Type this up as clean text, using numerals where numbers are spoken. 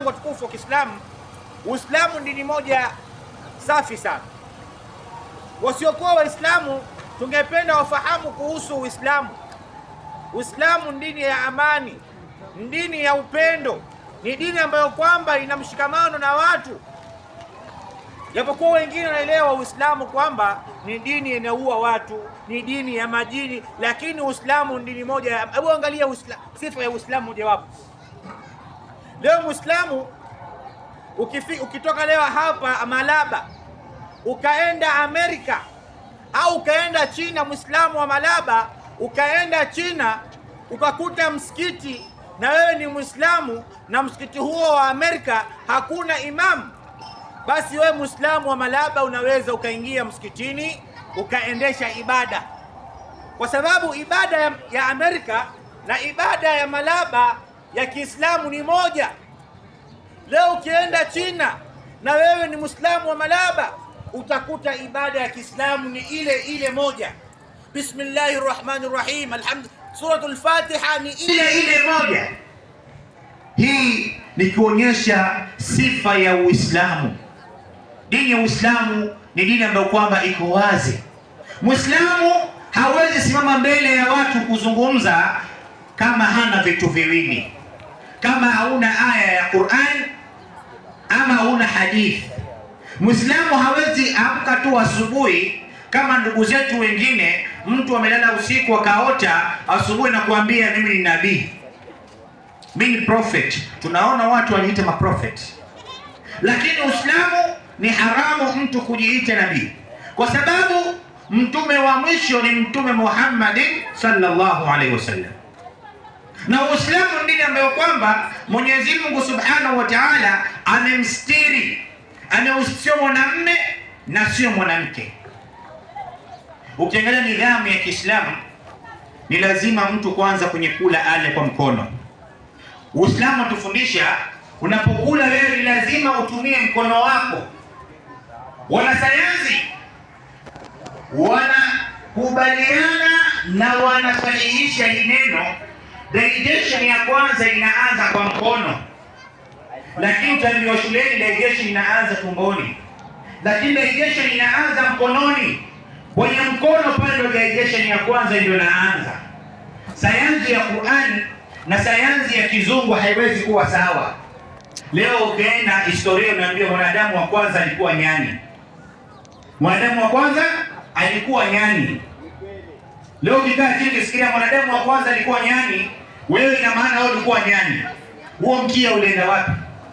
Watukufu wa Kiislamu, Uislamu dini moja safi sana. Wasiokuwa Waislamu tungependa wafahamu kuhusu Uislamu. Uislamu ni dini ya amani, ni dini ya upendo, ni dini ambayo kwamba ina mshikamano na watu. Japokuwa wengine wanaelewa Uislamu kwamba ni dini inaua watu, ni dini ya majini, lakini Uislamu ni dini moja. Hebu angalia sifa ya Uislamu mojawapo. Leo Muislamu ukitoka leo hapa Malaba ukaenda Amerika au ukaenda China, Muislamu wa Malaba ukaenda China ukakuta msikiti na wewe ni Muislamu na msikiti huo wa Amerika hakuna imamu, basi wewe Muislamu wa Malaba unaweza ukaingia msikitini ukaendesha ibada, kwa sababu ibada ya Amerika na ibada ya Malaba ya Kiislamu ni moja. Leo ukienda China na wewe ni Muislamu wa Malaba utakuta ibada ya Kiislamu ni ile ile moja. Bismillahir Rahmanir Rahim, Suratul Fatiha ni ile ile moja. Hii ni kuonyesha sifa ya Uislamu. Dini ya Uislamu ni dini ambayo kwamba iko wazi. Muislamu hawezi simama mbele ya watu kuzungumza kama hana vitu viwili, kama hauna aya ya Qur'an ama hauna hadithi. Muislamu hawezi amka tu asubuhi kama ndugu zetu wengine, mtu amelala usiku akaota asubuhi na kuambia mimi ni nabii, mimi ni prophet. Tunaona watu waliita maprofet, lakini Uislamu ni haramu mtu kujiita nabii, kwa sababu mtume wa mwisho ni Mtume Muhammad sallallahu alaihi wasallam. Na Uislamu ni dini ambayo kwamba Mwenyezi Mungu Subhanahu wa Ta'ala amemstiri, sio mwanamume na sio mwanamke. Ukiangalia nidhamu ya Kiislamu ni lazima mtu kwanza kwenye kula ale kwa mkono. Uislamu utufundisha unapokula wewe lazima utumie mkono wako. Wanasayansi wanakubaliana na wanasahihisha hii neno. Digestion ya kwanza inaanza kwa mkono, lakini utaambiwa shuleni digestion inaanza tumboni, lakini digestion inaanza mkononi. Kwenye mkono pale ndio digestion ya kwanza ndio inaanza. Sayansi ya Qur'an na sayansi ya kizungu haiwezi kuwa sawa. Leo ukienda historia unaambiwa mwanadamu wa kwanza alikuwa nyani. Mwanadamu wa kwanza alikuwa nyani. Leo ukikaa chini sikia mwanadamu wa kwanza alikuwa nyani, wewe ina maana wewe ulikuwa nyani. Huo mkia ulienda wapi?